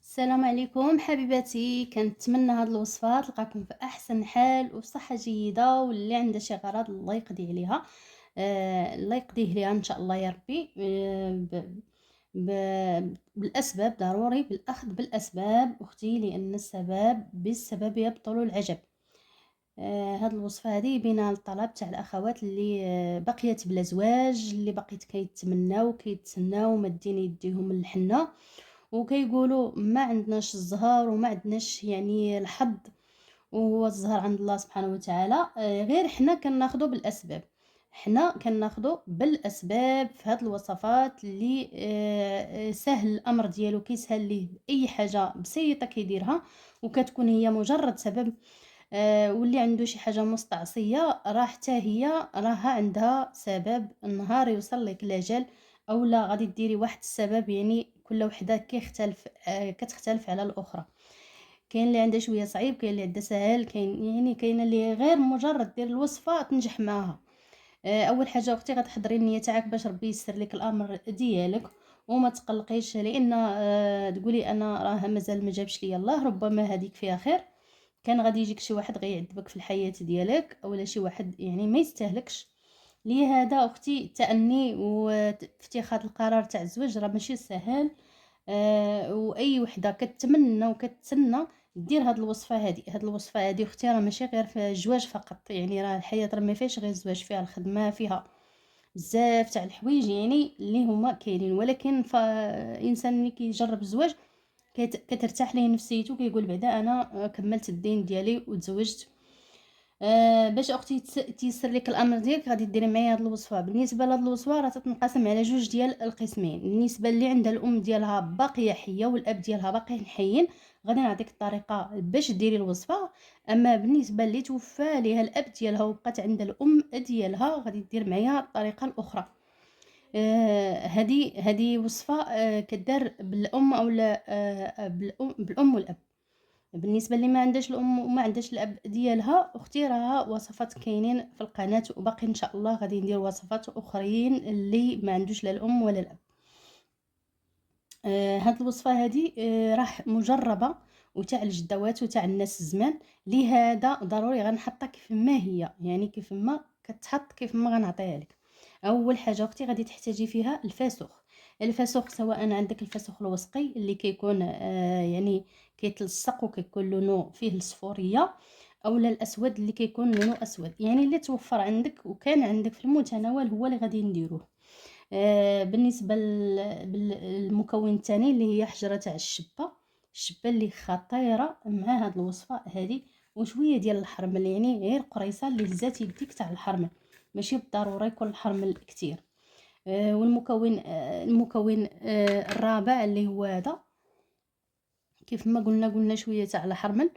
السلام عليكم حبيباتي، كنتمنى هاد الوصفه تلقاكم في احسن حال وصحه جيده، واللي عنده شي غرض الله يقضي عليها. الله يقضيه ليها ان شاء الله يا ربي. ب... بالاسباب، ضروري بالاخذ بالاسباب اختي، لان السبب بالسبب يبطل العجب. هاد الوصفه هذه بين الطلب تاع الاخوات اللي بقيت بلا زواج، اللي بقيت كيتسناو مادين يديهم الحنه، وكيقولوا ما عندناش الزهر وما عندناش يعني الحظ، وهو الزهر عند الله سبحانه وتعالى. غير حنا كناخذوا بالاسباب، حنا كناخذوا بالاسباب في هاد الوصفات اللي سهل الامر ديالو، كيسهل ليه باي حاجه بسيطه كيديرها، وكتكون هي مجرد سبب. واللي عنده شي حاجه مستعصيه راه حتى هي راها عندها سبب، النهار يوصل لك الاجل او لا غادي ديري واحد السبب. يعني كل وحده كيختلف، كتختلف على الاخرى. كاين اللي عنده شويه صعيب، كاين اللي عنده سهل، كاين اللي غير مجرد دير الوصفه تنجح معاها. اول حاجه اختي غتحضري النيه تاعك باش ربي يسر لك الامر ديالك، وما تقلقيش، لان تقولي انا راه مازال ما جابش ليا الله، ربما هذيك فيها خير. كان غادي يجيك شي واحد غيعذبك في الحياه ديالك، اولا شي واحد يعني ما يستاهلكش. لهذا اختي التأني واتخاذ القرار تاع الزواج راه ماشي سهل. واي وحده كتمنى وكتسنى دير هاد الوصفه هذه اختي، راه ماشي غير في الزواج فقط، يعني راه الحياه راه ما فيهاش غير الزواج، فيها الخدمه، فيها بزاف تاع الحوايج يعني اللي هما كاينين. ولكن فانسان ملي كيجرب الزواج كترتاح ليه نفسيته، كيقول بعدا انا كملت الدين ديالي وتزوجت. باش اختي تيسر لك الامر ديالك غادي ديري معايا هاد الوصفه. بالنسبه لهاد الوصفه راه تتنقسم على جوج ديال القسمين. بالنسبه اللي عندها الام ديالها باقيه حيه والاب ديالها باقيين حيين، غادي نعطيك الطريقه باش ديري الوصفه. اما بالنسبه اللي توفى ليها الاب ديالها وبقات عندها الام ديالها، غادي دير معايا الطريقه الاخرى. هذه وصفه كدار بالام او لا بالام والاب. بالنسبه اللي ما عندهاش الام وما عندهاش الاب ديالها اختي، راه وصفات كاينين في القناه، وباقي ان شاء الله غادي ندير وصفات اخرين اللي ما عندوش لا الام ولا الاب. هاد الوصفه هذه راح مجربه وتاع الجدوات وتاع الناس الزمان، لهذا ضروري غنحطها كيف ما هي، يعني كيف ما كتحط كيف ما غنعطيها لك. اول حاجه اختي غادي تحتاجي فيها الفاسوخ. الفاسوخ سواء عندك الفاسوخ الوسقي اللي كيكون يعني كيتلصق وكيكون لونه فيه الصفوريه، اولا الاسود اللي كيكون لونه اسود، يعني اللي توفر عندك وكان عندك في المتناول هو اللي غادي نديروه. بالنسبه للمكون الثاني اللي هي حجره تاع الشبه، الشبه اللي خطيره مع هاد الوصفه هذه، وشويه ديال الحرمل، يعني غير قريصه اللي هزات يديك تاع الحرمل، ماشي بالضروره يكون الحرمل كتير. والمكون المكون الرابع اللي هو هذا، كيف ما قلنا شويه تاع الحرمل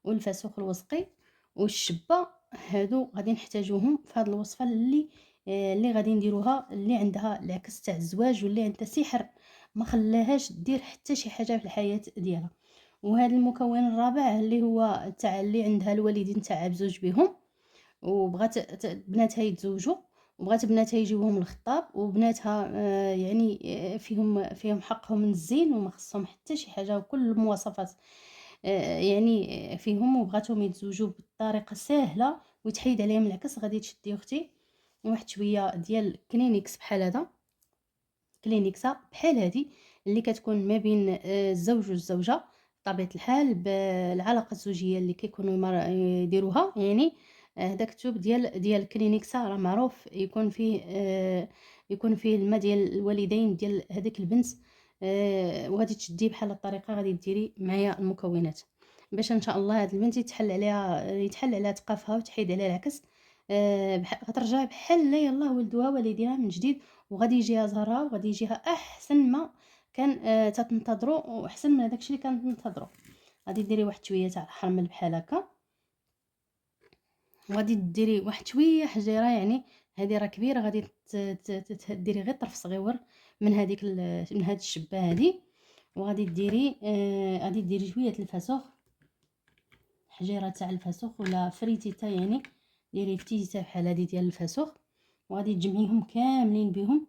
والفاسوخ الوسقي والشبه. هادو غادي نحتاجوهم في هذه الوصفه اللي غادي نديروها، اللي عندها العكس تاع الزواج واللي عندها سحر ما خلاهاش دير حتى شي حاجه في الحياه ديالها. وهذا المكون الرابع اللي هو تاع اللي عندها الوالدين تاع بزوج بهم، وبغات بناتها يتزوجوا، وبغات بناتها يجيوهم الخطاب، وبناتها يعني فيهم حقهم من الزين وما خصهم حتى شي حاجه، وكل المواصفات يعني فيهم، وبغاتهم يتزوجوا بطريقه سهله وتحيد عليهم العكس. غادي تشدي اختي واحد شويه ديال كلينكس بحال هذا، كلينكسه بحال هذه اللي كتكون ما بين الزوج والزوجه بطبيعه الحال، بالعلاقه الزوجيه اللي كيكونوا يديروها. يعني هذاك التوب ديال كلينكسه راه معروف يكون فيه الماء ديال الوالدين ديال هذيك البنت. وغادي تشديه بحال الطريقه، غادي ديري معايا المكونات باش ان شاء الله هاد البنت يتحل عليها ثقافها وتحيد عليها العكس. غترجع بحال لا يلاه ولدوها والديها من جديد، وغادي يجيها زهرها وغادي يجيها احسن ما كان تتنتظروا، واحسن من داكشي اللي كانت تنتظروا. غادي ديري واحد شويه تاع الحرمل بحال هكا، وغادي ديري واحد شويه حجيره، يعني هذه راه كبيره، غادي ديري غير طرف صغيور من هاد الشبه هذه. وغادي ديري غادي ديري شويه الفاسوخ، حجيره تاع الفاسوخ ولا فريتيتا، يعني ديري فتيته بحال هذه ديال الفاسوخ، وغادي تجمعيهم كاملين بهم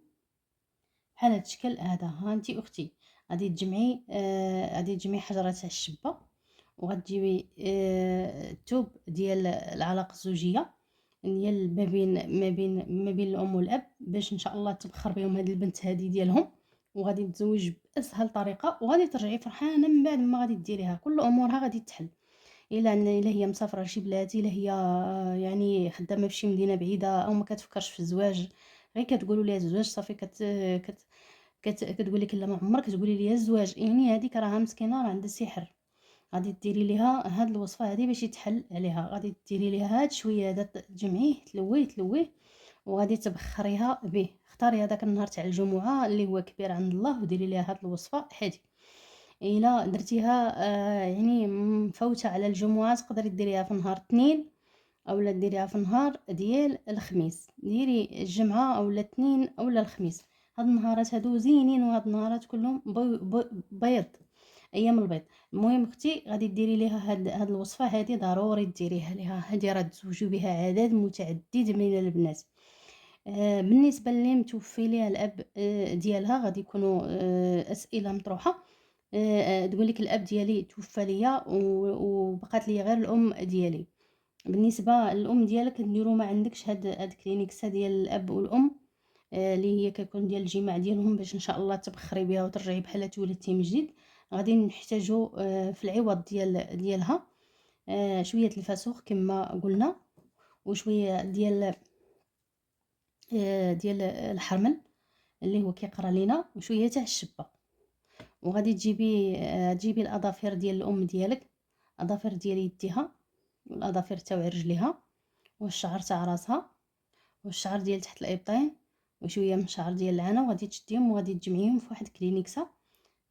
بحال هاد الشكل هذا. ها انت اختي غادي تجمعي حجره تاع الشبه، وغتجيبي الثوب ديال العلاقه الزوجيه ديال ما بين الام والاب، باش ان شاء الله تبخر بهم هاد البنت هادي ديالهم، وغادي تزوج باسهل طريقه، وغادي ترجعي فرحانه من بعد ما غادي ديريها. كل امورها غادي تحل. الا هي مسافره لشي بلاد، الا هي يعني خدامه فشي مدينه بعيده، او ما كتفكرش في الزواج، غير كتقولوا ليها الزواج صافي كتقول لك لا، ما عمرك تقولي لي الزواج، يعني هذيك راها مسكينه، راه عندها سحر. غادي ديري ليها هاد الوصفه هذه باش يتحل عليها. غادي ديري ليها هاد شويه هذا، تجمعيه تلويه، وغادي تبخريها به. اختاري هذاك النهار تاع الجمعه اللي هو كبير عند الله، وديري ليها هاد الوصفه هذه. الا درتيها يعني مفوته على الجمعه، تقدري ديريها في نهار الاثنين، اولا ديريها في نهار ديال الخميس. ديري الجمعه اولا الاثنين اولا الخميس. هاد النهارات هادو زينين، وهاد النهارات كلهم بيض، ايام البيض. المهم اختي، غادي ديري ليها هاد الوصفه هذه، ضروري ديريها ليها. هذه راه تزوجوا بها عدد متعدد من البنات. بالنسبه اللي متوفي ليها الاب ديالها، غادي يكونوا اسئله مطروحه. تقول لك الاب ديالي توفى ليا، وبقات لي غير الام ديالي. بالنسبه للام ديالك، كنديروا ما عندكش هاد كلينيكسا ديال الاب والام، اللي هي كيكون ديال الجماع ديالهم، باش ان شاء الله تبخري بها وترجعي بحال تولدتي من جديد. غادي نحتاجوا في العوض ديالها شويه الفسوخ كما قلنا، وشويه ديال الحرمل اللي هو كيقرا لينا، وشويه تاع الشبه. وغادي تجيبي الاظافر ديال الام ديالك، اظافر ديال يديها، والاظافر تاع رجليها، والشعر تاع راسها، والشعر ديال تحت الابطين، وشويه من الشعر ديال العانه. وغادي تشديهم وغادي تجمعيهم في واحد كلينيكسه.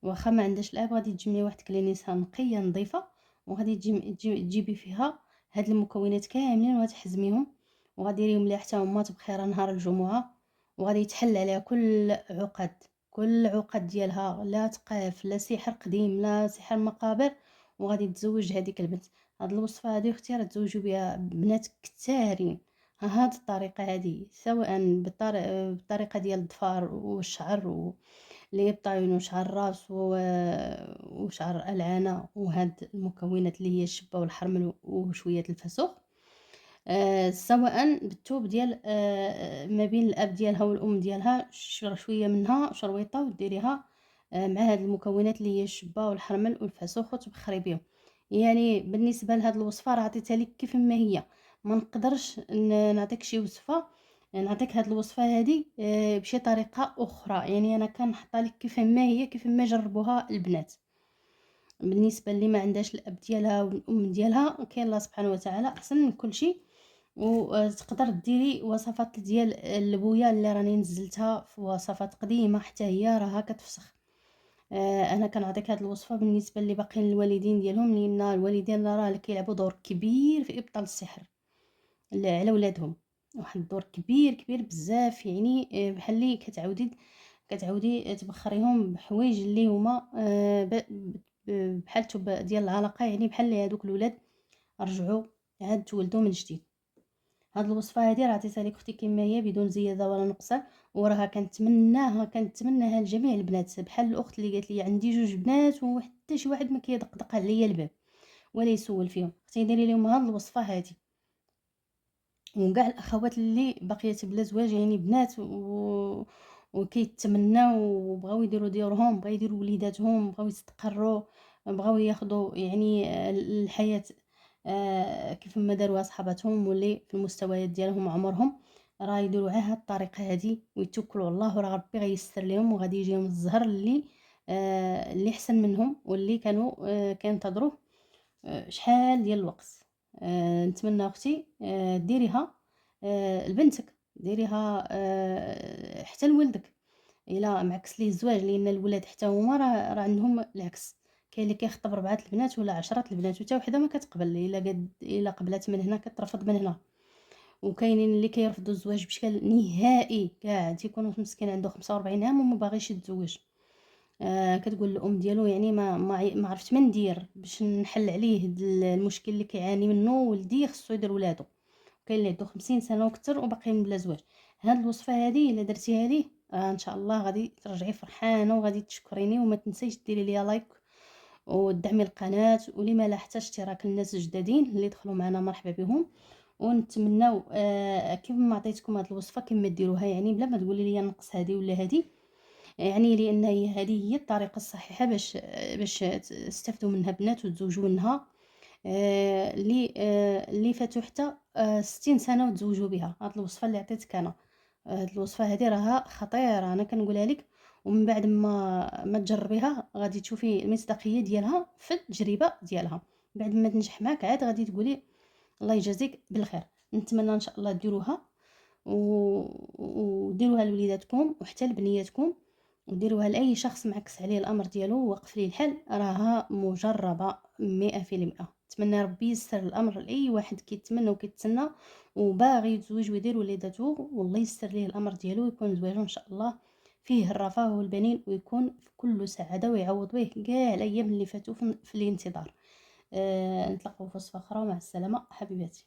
واخا ما عندهاش الاب، غادي تجمعي واحد كلينيكسه نقيه نظيفه، وغادي تجيبي فيها هاد المكونات كاملين وتحزميهم، وغاديريهم ليها حتى هما تبخيره نهار الجمعه. وغادي يتحل عليها كل عقد ديالها، لا تقاف، لا سحر قديم، لا سحر مقابر. وغادي تزوج هذيك البنت. هاد الوصفه هذه اختي راه تزوجوا بها بنات كثارين. هاد الطريقه هذه، سواء بالطريقه ديال الضفار والشعر اللي يبطاين، وشعر الراس وشعر العانه، وهاد المكونات اللي هي الشبه والحرمل وشويه الفسوخ، سواء بالثوب ديال ما بين الاب ديالها والام ديالها، شويه منها شرويطه، وديريها مع هاد المكونات اللي هي الشبه والحرمل والفسوخ، وتبخري بهم. يعني بالنسبه لهاد الوصفه راه عطيتها لك كيف ما هي، ما نقدرش نعطيك شي وصفه، نعطيك هاد الوصفه هذه بشي طريقه اخرى. يعني انا كنحطها لك كيف ما هي، كيف ما جربوها البنات. بالنسبه اللي ما عندهاش الاب ديالها والام ديالها، كاين الله سبحانه وتعالى احسن من كل شيء. وتقدر ديري وصفات ديال البويه اللي راني نزلتها في وصفات قديمه، حتى هي راها كتفسخ. انا كنعطيك هذه الوصفه بالنسبه اللي باقيين الوالدين ديالهم، لان الوالدين راه كيلعبوا دور كبير في ابطال السحر على ولادهم. واحد الدور كبير كبير بزاف. يعني بحال اللي كتعودي تبخريهم بحوايج اللي هما بحال ديال العلاقه، يعني بحال هذوك الولاد رجعوا عاد تولدوا من جديد. هاد الوصفه هذه راه عطيتها لك اختي كما هي، بدون زياده ولا نقصان، وراها كنتمناها لجميع البنات. بحال الاخت اللي قالت لي عندي جوج بنات وحتى شي واحد ما كيدقدق عليا الباب ولا يسول فيهم، اختي ديري لهم هاد الوصفه هذه. وكاع الاخوات اللي بقيت بلا زواج، يعني بنات وكيتمناو وبغاو يديروا ديورهم، بغاو يديروا وليداتهم، بغاو يستقروا، بغاو ياخذوا يعني الحياه كيف ما داروها صحاباتهم واللي في المستويات ديالهم عمرهم، راه يديروا على هاد الطريقه هذه ويتوكلوا على الله، وراه ربي غيسر لهم، وغادي يجيهم الزهر اللي احسن منهم، واللي كانوا كينتظروه شحال ديال الوقت. نتمنى اختي ديريها لبنتك، ديريها حتى لولدك الا معكس ليه الزواج، لان الولاد حتى هما راه عندهم العكس. كاين اللي كيخطب 4 البنات ولا 10 البنات، وحتى وحده ما كتقبل، الا قبلت من هنا كترفض من هنا. وكاينين اللي كيرفضوا الزواج بشكل نهائي، كاع تيكونوا مسكين عنده 45 عام وما باغيش يتزوج. كتقول الام ديالو يعني ما عرفت ما ندير باش نحل عليه المشكل اللي كيعاني منه ولدي، خصو يدير ولادو. كاين اللي عنده 50 سنه وكثر وباقيين بلا زواج. هاد الوصفه هذه الا درتيها ليه إن شاء الله غادي ترجعي فرحانة وغادي تشكريني، وما تنسيش ديري ليا لايك ودعمي القناة، ولما لا حتى اشتراك الناس الجدادين اللي دخلوا معنا مرحبا بهم. ونتمناو كيف ما عطيتكم هاد الوصفة كما ديروها، يعني بلا ما تقولي لي نقص هذه ولا هذه، يعني لان هذه هي الطريقة الصحيحة باش تستافدوا منها بنات وتزوجوا منها. اللي فاتوا حتى 60 سنة وتزوجوا بها. هاد الوصفة اللي عطيتك انا، هاد الوصفة هذه راها خطيرة، انا كنقولها لك، ومن بعد ما تجربيها غادي تشوفي المصداقية ديالها في التجربة ديالها. بعد ما تنجح معاك عاد غادي تقولي الله يجازيك بالخير. نتمنى ان شاء الله ديروها وديروها لوليداتكم وحتى لبنياتكم، وديروها لاي شخص معكس عليه الامر ديالو ووقف ليه الحال، راها مجربه 100%. نتمنى ربي يسر الامر لاي واحد كيتمنى وكيتسنى وباغي يتزوج ويدير وليداتو، والله يسر ليه الامر ديالو ويكون زواجو ان شاء الله فيه الرفاه والبنين، ويكون في كل سعاده ويعوض به كاع الايام اللي فاتوا في الانتظار. نتلاقاو في وصفه اخرى، مع السلامه حبيباتي.